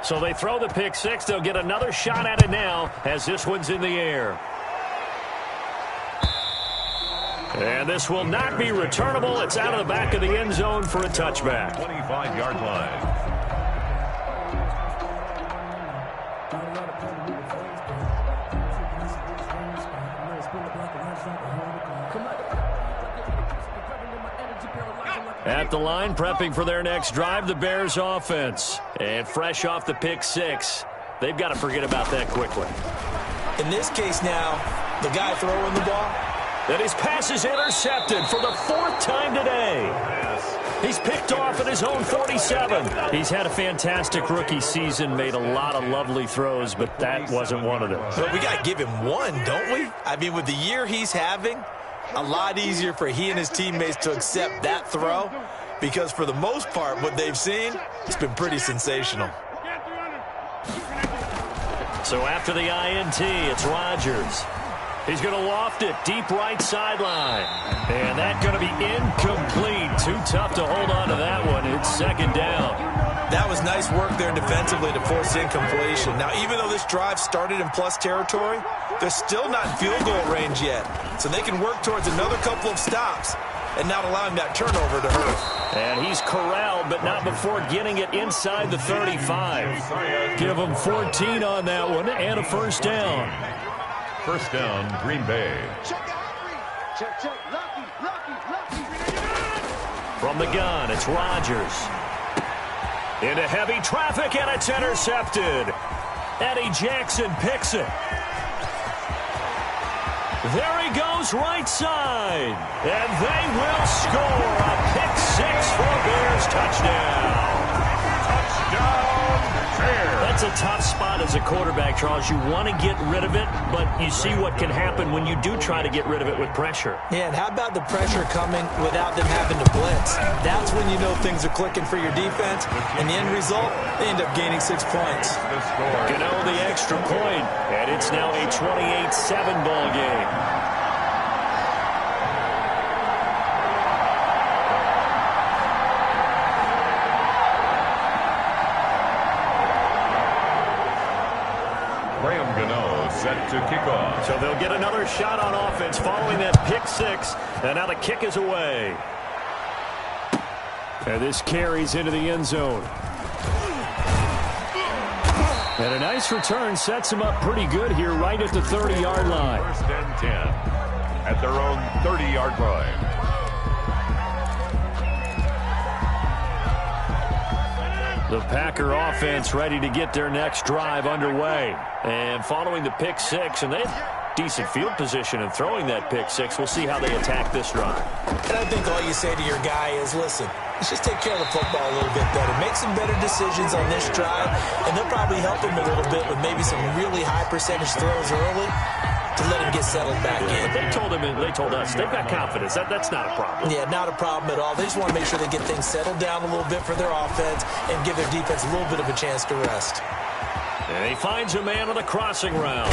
So they throw the pick six. They'll get another shot at it now as this one's in the air. And this will not be returnable. It's out of the back of the end zone for a touchback. 25-yard line. At the line, prepping for their next drive, the Bears offense. And fresh off the pick six, they've got to forget about that quickly. In this case now, the guy throwing the ball. And his pass is intercepted for the fourth time today. He's picked off at his own 47. He's had a fantastic rookie season, made a lot of lovely throws, but that wasn't one of them. But we got to give him one, don't we? I mean, with the year he's having, a lot easier for he and his teammates to accept that throw because for the most part, what they've seen, it's been pretty sensational. So after the INT, it's Rodgers. He's going to loft it deep right sideline. And that's going to be incomplete. Too tough to hold on to that one. It's second down. That was nice work there defensively to force incompletion. Now, even though this drive started in plus territory, they're still not in field goal range yet. So they can work towards another couple of stops and not allowing that turnover to hurt. And he's corralled, but not before getting it inside the 35. Give him 14 on that one and a first down. First down, Green Bay. From the gun, it's Rodgers. Into heavy traffic, and it's intercepted. Eddie Jackson picks it. There he goes right side. And they will score a pick six for a Bears touchdown. That's a tough spot as a quarterback, Charles. You want to get rid of it, but you see what can happen when you do try to get rid of it with pressure. Yeah, and how about the pressure coming without them having to blitz? That's when you know things are clicking for your defense, and the end result, they end up gaining 6 points. Gano the extra point, and it's now a 28-7 ball game. To kick off. So they'll get another shot on offense following that pick six, and now the kick is away. And this carries into the end zone. And a nice return sets them up pretty good here right at the 30-yard line. First and 10 at their own 30-yard line. The Packer offense ready to get their next drive underway. And following the pick six, and they have decent field position in throwing that pick six. We'll see how they attack this drive. And I think all you say to your guy is, listen, let's just take care of the football a little bit better. Make some better decisions on this drive, and they'll probably help him a little bit with maybe some really high percentage throws early to let him get settled back in. But they told us they've got confidence. That's not a problem. Yeah, not a problem at all. They just want to make sure they get things settled down a little bit for their offense and give their defense a little bit of a chance to rest. And he finds a man on the crossing route.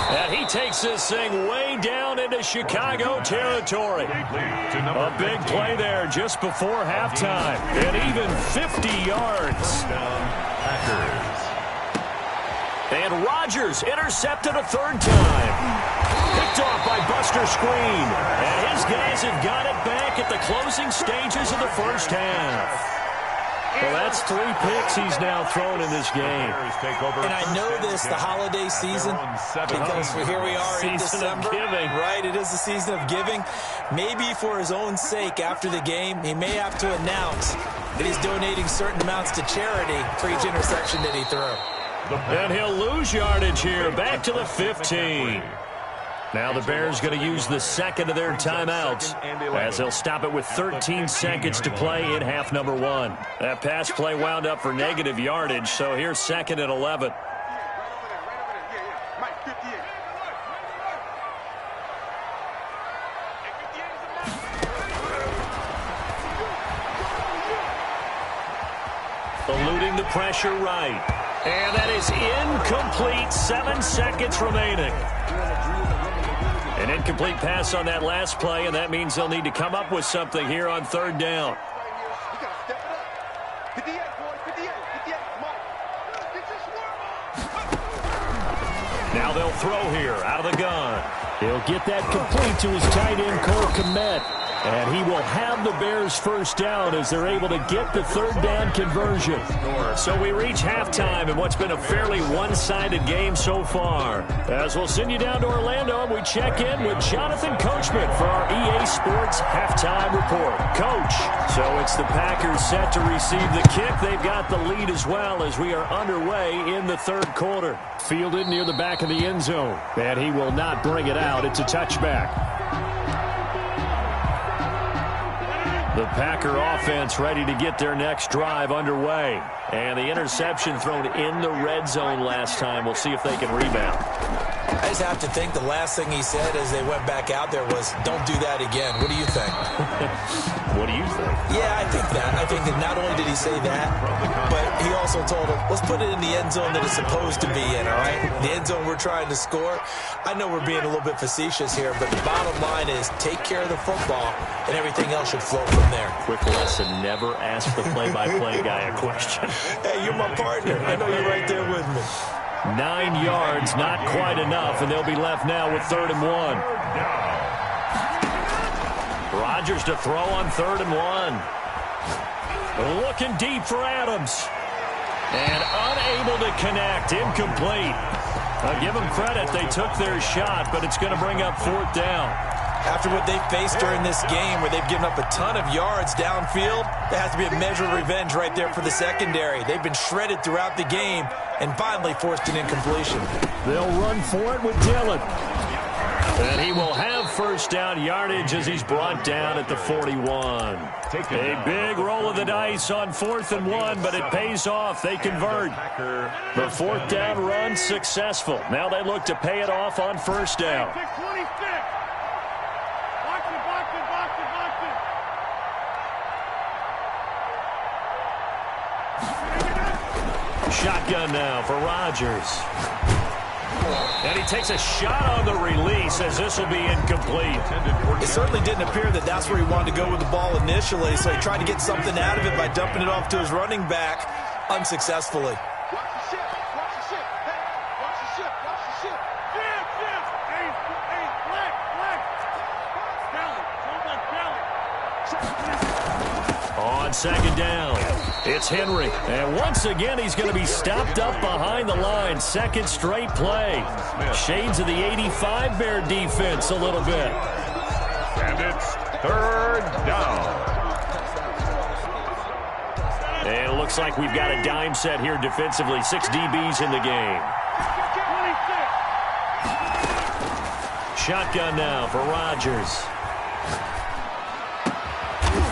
And he takes this thing way down into Chicago territory. A big play there just before halftime. And even 50 yards. And Rodgers intercepted a third time. Picked off by Buster Screen. And his guys have got it back at the closing stages of the first half. Well, that's 3 picks he's now thrown in this game. And I know this, the holiday season, because here we are in December. Right, it is the season of giving. Maybe for his own sake after the game, he may have to announce that he's donating certain amounts to charity for each interception that he threw. And he'll lose yardage here, back to the 15. Now the Bears going to use the second of their timeouts as they'll stop it with 13 seconds to play in half number 1. That pass play wound up for negative yardage, so here's second and 11. Eluding the pressure right. And that is incomplete. 7 seconds remaining. An incomplete pass on that last play, and that means they'll need to come up with something here on third down. Now they'll throw here out of the gun. He'll get that complete to his tight end, Cole Kmet. And he will have the Bears first down as they're able to get the third down conversion. So we reach halftime in what's been a fairly one-sided game so far. As we'll send you down to Orlando, we check in with Jonathan Coachman for our EA Sports Halftime Report. Coach, so it's the Packers set to receive the kick. They've got the lead as well as we are underway in the third quarter. Fielded near the back of the end zone. And he will not bring it out. It's a touchback. The Packer offense ready to get their next drive underway. And the interception thrown in the red zone last time. We'll see if they can rebound. I just have to think the last thing he said as they went back out there was, don't do that again. What do you think? What do you think? Yeah, I think that. I think that not only did he say that, but he also told him, let's put it in the end zone that it's supposed to be in, all right? The end zone we're trying to score. I know we're being a little bit facetious here, but the bottom line is take care of the football, and everything else should flow from there. Quick lesson, never ask the play-by-play guy a question. Hey, you're my partner. I know you're right there with me. 9 yards, not quite enough, and they'll be left now with 3rd and 1. Rodgers to throw on 3rd and 1. Looking deep for Adams. And unable to connect, incomplete. I'll give them credit, they took their shot, but it's going to bring up 4th down. After what they faced during this game where they've given up a ton of yards downfield, there has to be a measure of revenge right there for the secondary. They've been shredded throughout the game and finally forced an incompletion. They'll run for it with Dillon. And he will have first down yardage as he's brought down at the 41. A big roll of the dice on 4th and 1, but it pays off. They convert. The 4th down run successful. Now they look to pay it off on first down. Shotgun now for Rodgers. And he takes a shot on the release as this will be incomplete. It certainly didn't appear that that's where he wanted to go with the ball initially, so he tried to get something out of it by dumping it off to his running back unsuccessfully. On 2nd down, it's Henry. And once again, he's going to be stopped up behind the line. 2nd straight play. Shades of the 85 Bear defense a little bit. And it's 3rd down. And it looks like we've got a dime set here defensively. 6 DBs in the game. Shotgun now for Rodgers.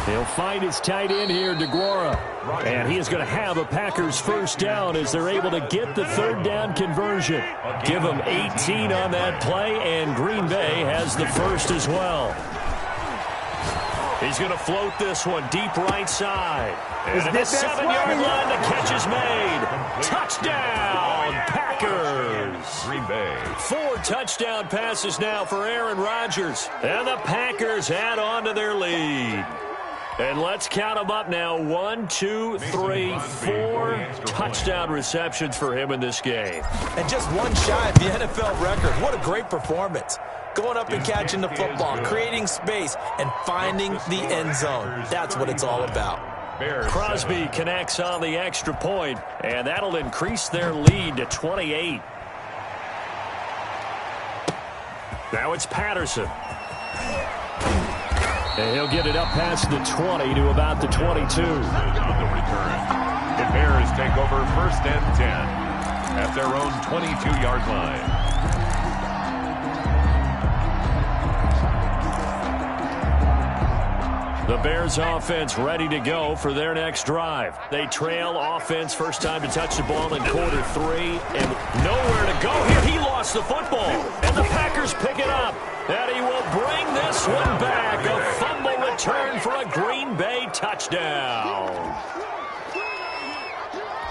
He'll find his tight end here, DeGuara. And he is going to have a Packers first down as they're able to get the 3rd down conversion. Give them 18 on that play, and Green Bay has the first as well. He's going to float this one deep right side. And at the 7-yard line, the catch is made. Touchdown, Packers. Green Bay. 4 touchdown passes now for Aaron Rodgers. And the Packers add on to their lead. And let's count them up now. 1, 2, 3, 4 touchdown receptions for him in this game. And just one shy of the NFL record. What a great performance. Going up and catching the football, creating space, and finding the end zone. That's what it's all about. Crosby connects on the extra point, and that'll increase their lead to 28. Now it's Patterson. And he'll get it up past the 20 to about the 22. The Bears take over 1st and 10 at their own 22-yard line. The Bears offense ready to go for their next drive. They trail offense, first time to touch the ball in quarter 3, and nowhere to go here. He lost the football, and the Packers pick it up. And he will bring this one back. A fumble return for a Green Bay touchdown.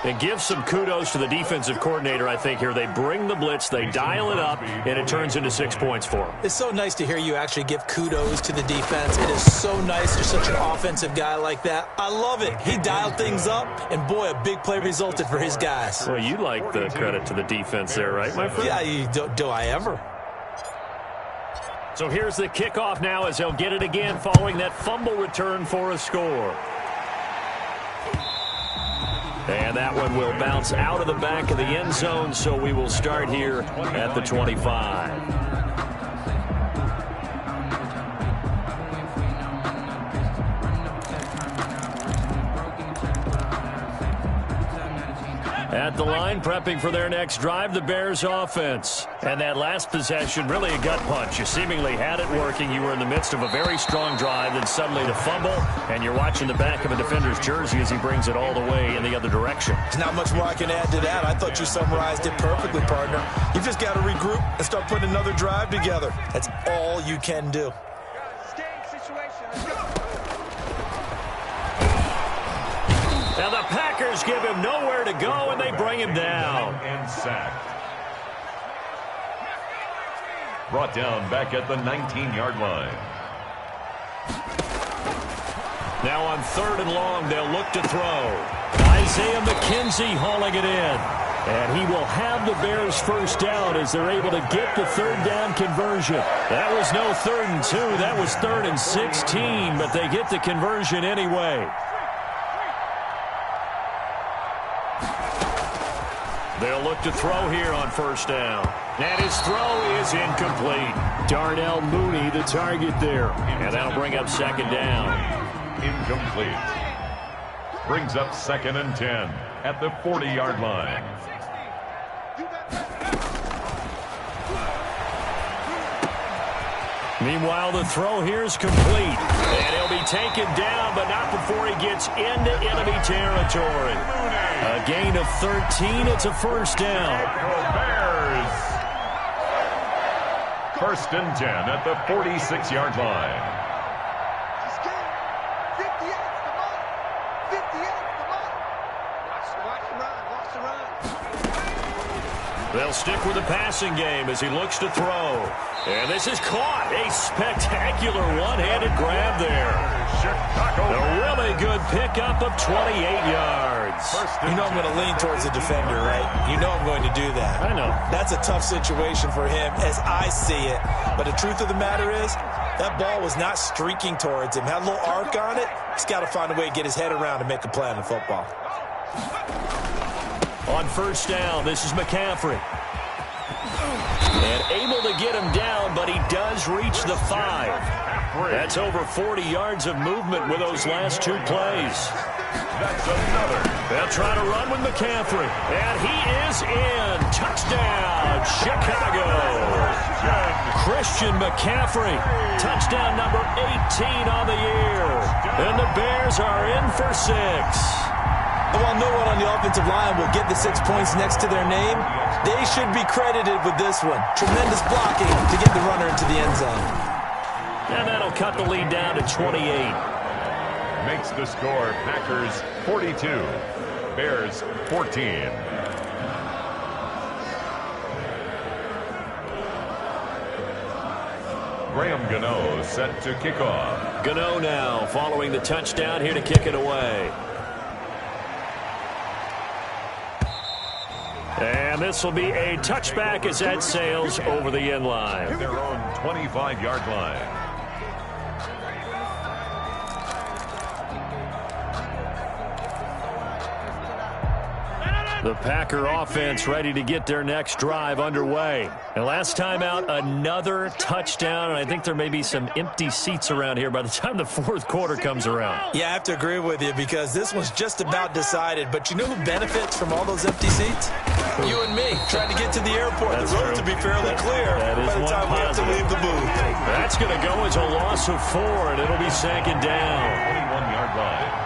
And give some kudos to the defensive coordinator, I think, here. They bring the blitz, they dial it up, and it turns into 6 points for them. It's so nice to hear you actually give kudos to the defense. It is so nice. You're such an offensive guy like that. I love it. He dialed things up, and boy, a big play resulted for his guys. Well, you like the credit to the defense there, right, my friend? Yeah, do I ever? So here's the kickoff now as they'll get it again following that fumble return for a score. And that one will bounce out of the back of the end zone, so we will start here at the 25. At the line, prepping for their next drive, the Bears offense. And that last possession, really a gut punch. You seemingly had it working. You were in the midst of a very strong drive, then suddenly the fumble, and you're watching the back of a defender's jersey as he brings it all the way in the other direction. There's not much more I can add to that. I thought you summarized it perfectly, partner. You just got to regroup and start putting another drive together. That's all you can do. Now the Packers give him nowhere to go, and they bring him down. And sacked. Brought down back at the 19-yard line. Now on 3rd and long, they'll look to throw. Isaiah McKenzie hauling it in. And he will have the Bears first down as they're able to get the 3rd down conversion. That was no 3rd and 2. That was 3rd and 16, but they get the conversion anyway. They'll look to throw here on 1st down. And his throw is incomplete. Darnell Mooney, the target there. And that'll bring up 2nd down. Incomplete. Brings up 2nd and 10 at the 40-yard line. Meanwhile, the throw here is complete. And he'll be taken down, but not before he gets into enemy territory. A gain of 13. It's a 1st down. Bears. 1st and 10 at the 46-yard line. They'll stick with the passing game as he looks to throw. And this is caught. A spectacular one-handed grab there. A really good pickup of 28 yards. You know I'm going to lean towards the defender, right? You know I'm going to do that. I know. That's a tough situation for him as I see it. But the truth of the matter is, that ball was not streaking towards him. Had a little arc on it. He's got to find a way to get his head around and make a play on the football. On 1st down, this is McCaffrey. And able to get him down, but he does reach the 5. That's over 40 yards of movement with those last 2 plays. That's another. They'll try to run with McCaffrey. And he is in. Touchdown, Chicago. Christian McCaffrey. Touchdown number 18 on the year. And the Bears are in for 6. While no one on the offensive line will get the 6 points next to their name, they should be credited with this one. Tremendous blocking to get the runner into the end zone. And that'll cut the lead down to 28. Makes the score Packers 42, Bears 14. Graham Gano set to kick off. Gano now following the touchdown here to kick it away. And this will be a touchback as that sails over the end line. Their own 25-yard line. The Packer offense ready to get their next drive underway. And last time out, another touchdown. And I think there may be some empty seats around here by the time the 4th quarter comes around. Yeah, I have to agree with you because this one's just about decided. But you know who benefits from all those empty seats? You and me, trying to get to the airport. That's the road true. to be fairly clear That is by the time we have to leave the booth. That's going to go as a loss of 4, and it'll be 2nd down. 21-yard line.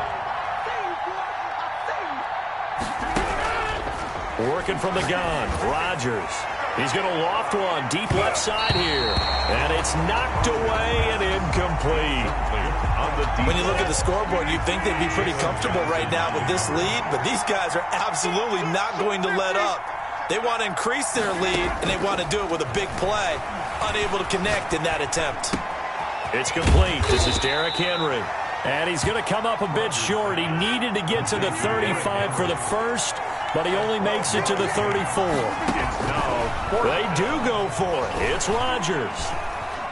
Working from the gun, Rodgers. He's going to loft one deep left side here. And it's is knocked away and incomplete. When you look at the scoreboard, you'd think they'd be pretty comfortable right now with this lead, but these guys are absolutely not going to let up. They want to increase their lead, and they want to do it with a big play. Unable to connect in that attempt. It's complete. This is Derrick Henry. And he's going to come up a bit short. He needed to get to the 35 for the first, but he only makes it to the 34. They do go for it. It's Rodgers.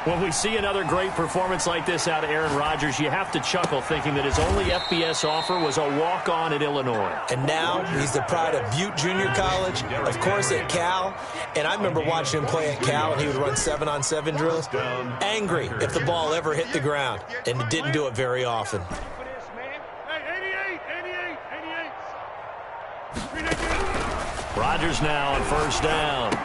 When we see another great performance like this out of Aaron Rodgers, you have to chuckle thinking that his only FBS offer was a walk-on at Illinois. And now he's the pride of Butte Junior College, of course at Cal. And I remember watching him play at Cal, and he would run 7-on-7 drills. Angry if the ball ever hit the ground, and he didn't do it very often. Rodgers now on first down.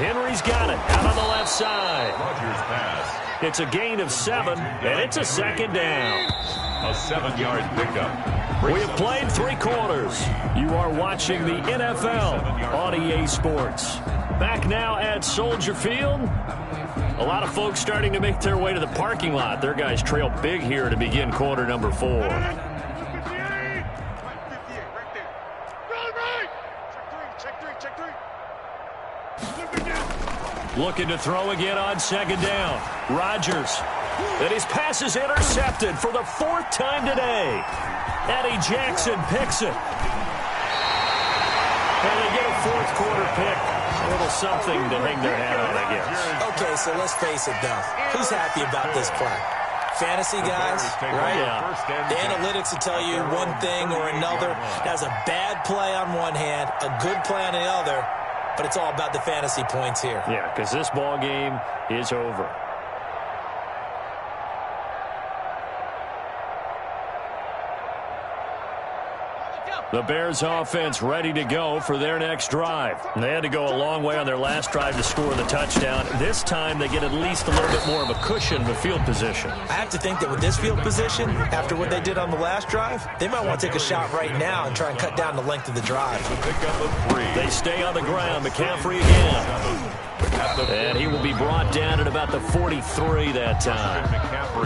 Henry's got it out on the left side. Rodgers pass. It's a gain of 7, and it's a second down. A 7-yard pickup. We have played 3 quarters. You are watching the NFL on EA Sports. Back now at Soldier Field. A lot of folks starting to make their way to the parking lot. Their guys trail big here to begin quarter number 4. Looking to throw again on second down. Rodgers. And his pass is intercepted for the 4th time today. Eddie Jackson picks it. And they get a 4th quarter pick. A little something to hang their hat on, I guess. Okay, so let's face it, though. Who's happy about this play? Fantasy guys, right? Yeah. The analytics will tell you one thing or another. That's a bad play on one hand, a good play on the other. But it's all about the fantasy points here. Yeah, because this ball game is over. The Bears offense ready to go for their next drive. They had to go a long way on their last drive to score the touchdown. This time they get at least a little bit more of a cushion of a field position. I have to think that with this field position, after what they did on the last drive, they might want to take a shot right now and try and cut down the length of the drive. They stay on the ground. McCaffrey again. And he will be brought down at about the 43 that time.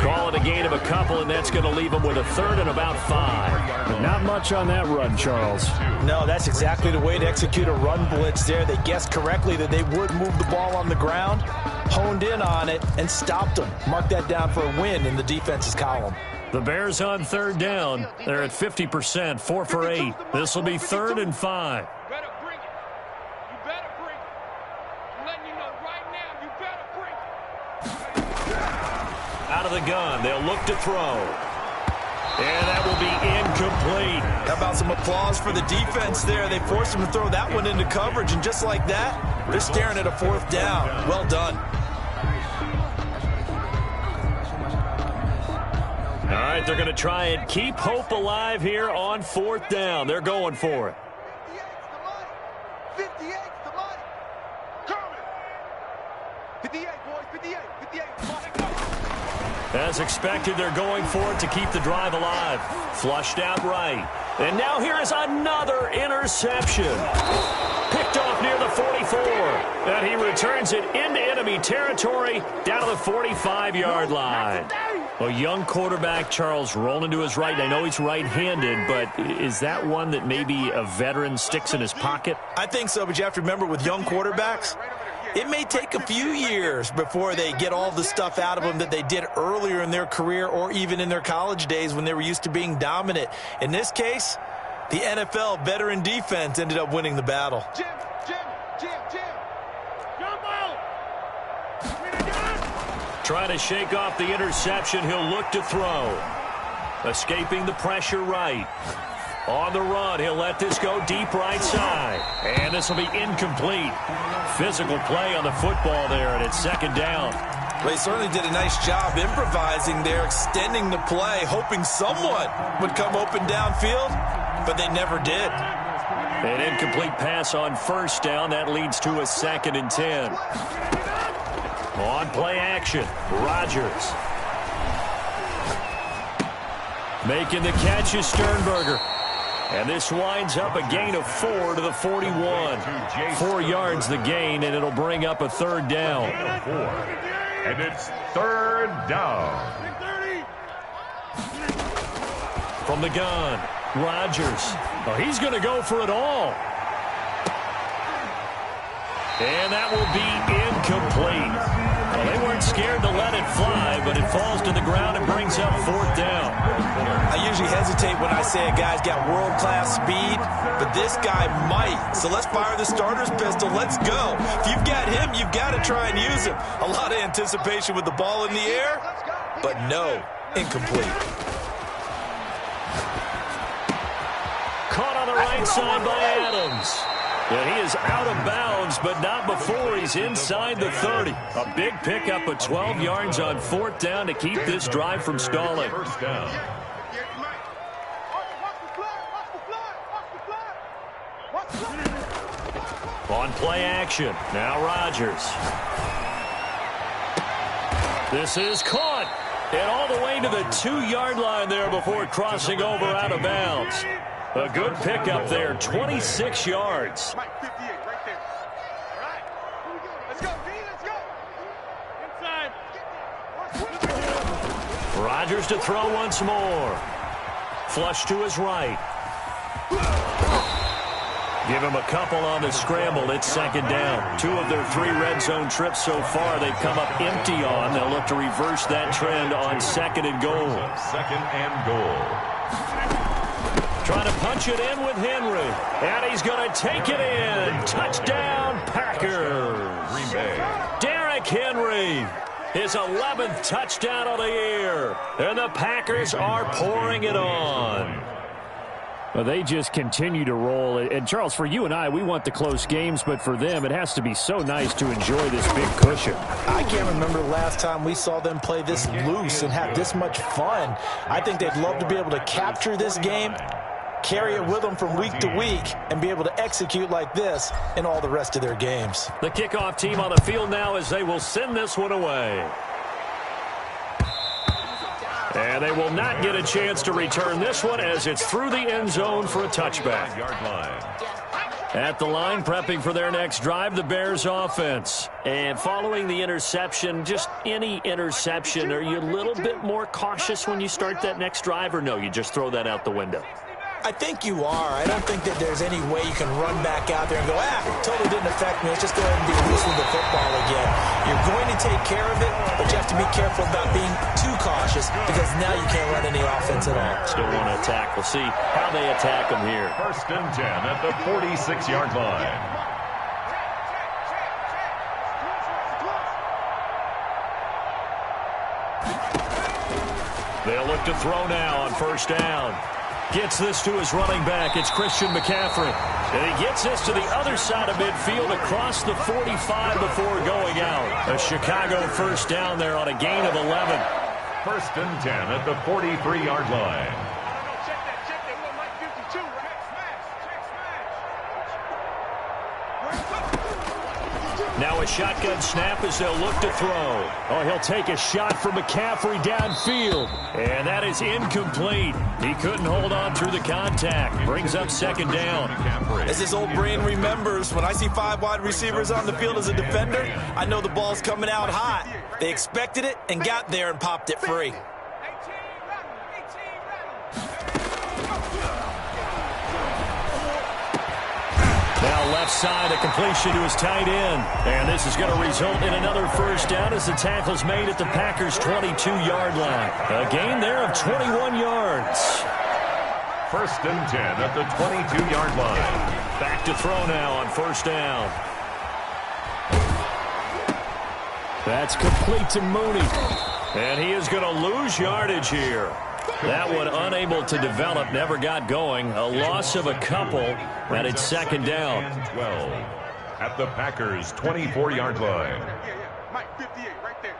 Call it a gain of a couple, and that's going to leave him with a 3rd and about 5. But not much on that run, Charles. No, that's exactly the way to execute a run blitz there. They guessed correctly that they would move the ball on the ground, honed in on it, and stopped them. Mark that down for a win in the defense's column. The Bears on 3rd down. They're at 50%, 4 for 8. This will be 3rd and 5. Out of the gun, they'll look to throw. And that will be incomplete. How about some applause for the defense there? They forced him to throw that one into coverage, and just like that, they're staring at a 4th down. Well done. All right, they're going to try and keep hope alive here on 4th down. They're going for it. 58's the money. Coming. 58, boys, 58, 58. As expected, they're going for it to keep the drive alive. Flushed out right. And now here is another interception. Picked off near the 44. And he returns it into enemy territory down to the 45-yard line. A young quarterback, Charles, rolling to his right. I know he's right-handed, but is that one that maybe a veteran sticks in his pocket? I think so, but you have to remember with young quarterbacks, it may take a few years before they get all the stuff out of them that they did earlier in their career or even in their college days when they were used to being dominant. In this case, the NFL veteran defense ended up winning the battle. Jim. Jumbo. Trying to shake off the interception. He'll look to throw. Escaping the pressure right. On the run, he'll let this go deep right side. And this will be incomplete. Physical play on the football there, and it's 2nd down. Well, he certainly did a nice job improvising there, extending the play, hoping someone would come open downfield, but they never did. An incomplete pass on 1st down. That leads to a 2nd and 10. On play action, Rodgers. Making the catch is Sternberger. And this winds up a gain of 4 to the 41. 4 yards the gain, and it'll bring up a 3rd down. And it's third down. From the gun, Rodgers. Oh, he's going to go for it all. And that will be incomplete. Well, they weren't scared to let it fly, but it falls to the ground and brings up fourth down. I usually hesitate when I say a guy's got world-class speed, but this guy might. So let's fire the starter's pistol. Let's go. If you've got him, you've got to try and use him. A lot of anticipation with the ball in the air, but no, incomplete. Caught on the right side by Adams. And he is out of bounds, but not before he's inside the 30. A big pickup of 12 yards on fourth down to keep this drive from stalling. First down. On play action, now Rodgers. This is caught. And all the way to the 2-yard line there before crossing over out of bounds. A good pickup there, 26 yards. Mike, 58, right there. All right. Here we go. Let's go, B. Let's go. Inside. Rodgers to throw once more. Flush to his right. Give him a couple on the scramble. It's second down. 2 of their 3 red zone trips so far they've come up empty on. They'll look to reverse that trend on second and goal. Second and goal. Trying to punch it in with Henry. And he's going to take it in. Touchdown, Packers. Green Bay. Derrick Henry. His 11th touchdown of the year. And the Packers are pouring it on. Well, they just continue to roll. And, Charles, for you and I, we want the close games, but for them, it has to be so nice to enjoy this big cushion. I can't remember the last time we saw them play this loose and have this much fun. I think they'd love to be able to capture this game, carry it with them from week to week, and be able to execute like this in all the rest of their games. The kickoff team on the field now as they will send this one away. And they will not get a chance to return this one as it's through the end zone for a touchback. At the line, prepping for their next drive, the Bears offense. And following the interception, just any interception, are you a little bit more cautious when you start that next drive, or no, you just throw that out the window? I think you are. I don't think that there's any way you can run back out there and go, totally didn't affect me. Let's just go ahead and be loose with the football again. You're going to take care of it, but you have to be careful about being too cautious because now you can't run any offense at all. Still want to attack. We'll see how they attack them here. First and 10 at the 46-yard line. They'll look to throw now on first down. Gets this to his running back. It's Christian McCaffrey. And he gets this to the other side of midfield across the 45 before going out. A Chicago first down there on a gain of 11. First and 10 at the 43-yard line. Check that. We're Mike 52, right? Now a shotgun snap as they'll look to throw. Oh, he'll take a shot from McCaffrey downfield. And that is incomplete. He couldn't hold on through the contact. Brings up second down. As his old brain remembers, when I see 5 wide receivers on the field as a defender, I know the ball's coming out hot. They expected it and got there and popped it free. Now left side, a completion to his tight end. And this is going to result in another first down as the tackle's made at the Packers' 22-yard line. A gain there of 21 yards. First and 10 at the 22-yard line. Back to throw now on first down. That's complete to Mooney. And he is going to lose yardage here. That one unable to develop, never got going. A loss of a couple, and it's second down. 12 at the Packers' 24-yard line. Mike 58, right there.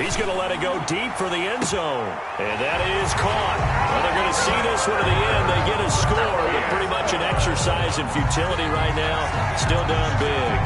He's going to let it go deep for the end zone. And that is caught. Well, they're going to see this one to the end. They get a score, but pretty much an exercise in futility right now. Still down big.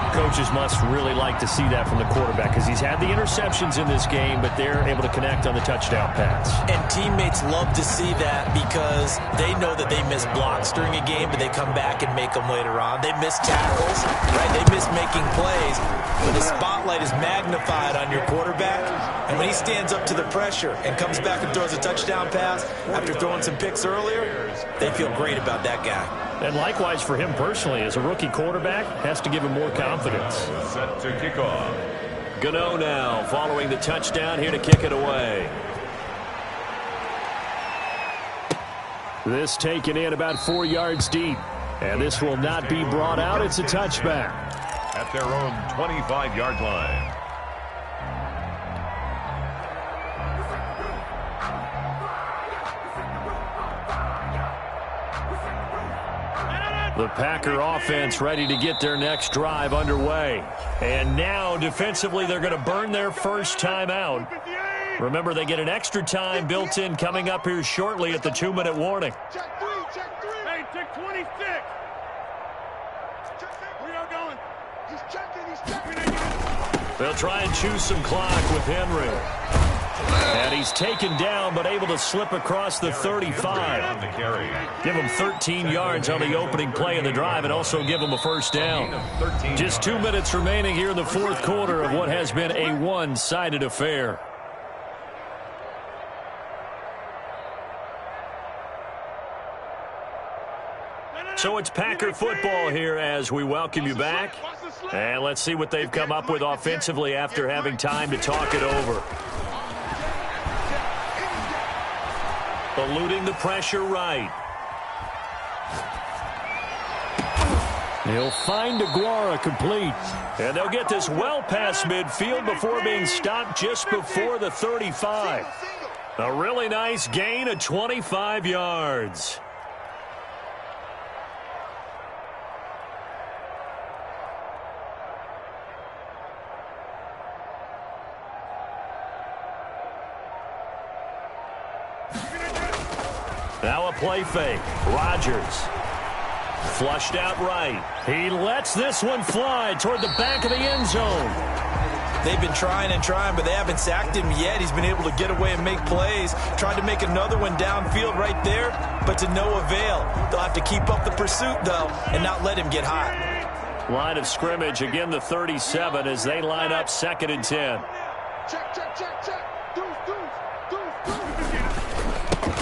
Coaches must really like to see that from the quarterback because he's had the interceptions in this game, but they're able to connect on the touchdown pass. And teammates love to see that because they know that they miss blocks during a game, but they come back and make them later on. They miss tackles, right? They miss making making plays, but the spotlight is magnified on your quarterback. And when he stands up to the pressure and comes back and throws a touchdown pass after throwing some picks earlier, they feel great about that guy. And likewise for him personally, as a rookie quarterback, has to give him more confidence. Set to kick off. Gano now following the touchdown here to kick it away. This taken in about 4 yards deep. And this will not be brought out. It's a touchback. At their own 25-yard line. The Packer offense ready to get their next drive underway. And now, defensively, they're going to burn their first time out. Remember, they get an extra time built in coming up here shortly at the 2-minute warning. Check three. Hey, check 26. Where y'all going? He's checking. They'll try and choose some clock with Henry. And he's taken down, but able to slip across the 35. Give him 13 yards on the opening play of the drive and also give him a first down. Just 2 minutes remaining here in the fourth quarter of what has been a one-sided affair. So it's Packer football here as we welcome you back. And let's see what they've come up with offensively after having time to talk it over. Eluding the pressure right. He'll find Aguara complete. And they'll get this well past midfield before being stopped just before the 35. A really nice gain of 25 yards. Now a play fake. Rodgers. Flushed out right. He lets this one fly toward the back of the end zone. They've been trying, but they haven't sacked him yet. He's been able to get away and make plays. Tried to make another one downfield right there, but to no avail. They'll have to keep up the pursuit, though, and not let him get hot. Line of scrimmage, again the 37 as they line up 2nd and 10. Check.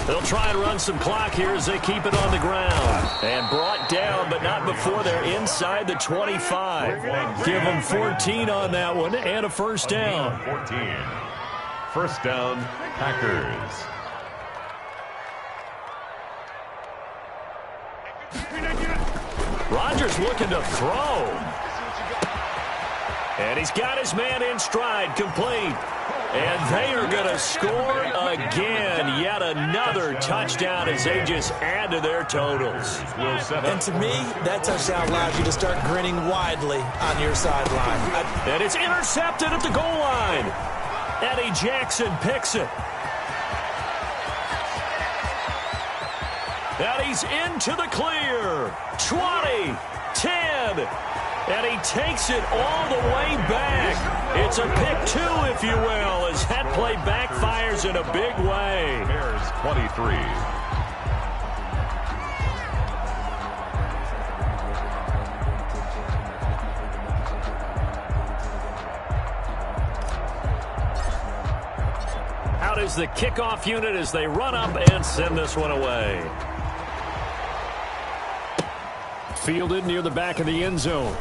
They'll try and run some clock here as they keep it on the ground. And brought down, but not before they're inside the 25. Give them 14 on that one and a first down. 14. First down, Packers. Rodgers looking to throw. And he's got his man in stride, complete. And they are going to score again. Yet another touchdown as they just add to their totals. And to me, that touchdown allows you to start grinning widely on your sideline. And it's intercepted at the goal line. Eddie Jackson picks it. And he's into the clear. 20, 10. And he takes it all the way back. It's a pick two, if you will, as that play backfires in a big way. Bears 23. Out is the kickoff unit as they run up and send this one away. Fielded near the back of the end zone.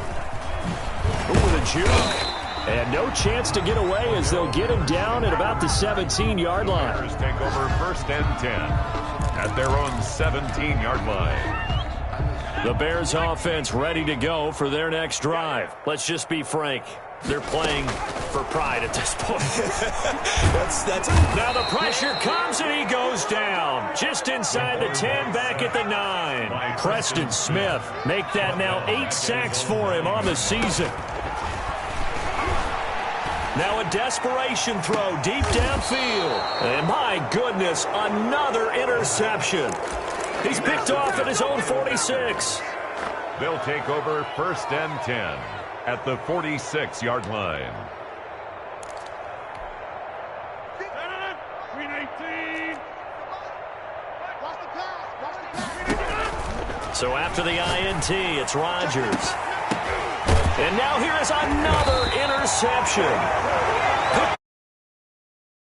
Over the juke. And no chance to get away as they'll get him down at about the 17-yard line. Bears take over 1st and 10 at their own 17-yard line. The Bears offense ready to go for their next drive. Let's just be frank. They're playing for pride at this point. Now the pressure comes and he goes down. Just inside the 10, back at the 9. Preston Smith make that now 8 sacks for him on the season. Now a desperation throw deep downfield. And my goodness, another interception. He's picked off at his own 46. They'll take over 1st and 10 at the 46-yard line. So after the INT, it's Rodgers. And now here is another interception. The